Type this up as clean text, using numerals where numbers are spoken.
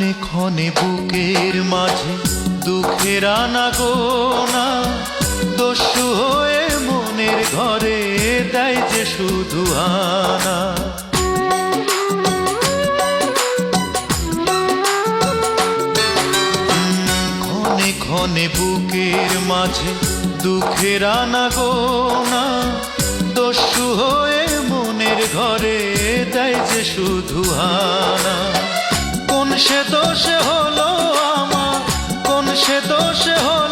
ক্ষণে ক্ষণে বুকের মাঝে দুঃখের আনাগোনা, দস্যু হয়ে মনের ঘরে দেয় যে শুধু আনা। ক্ষণে ক্ষণে বুকের মাঝে দুঃখের আনাগোনা, দস্যু হয়ে মনের ঘরে দেয় যে শুধু আনা। কোন সে দোষে হলো আমার, কোন সে দোষে হলো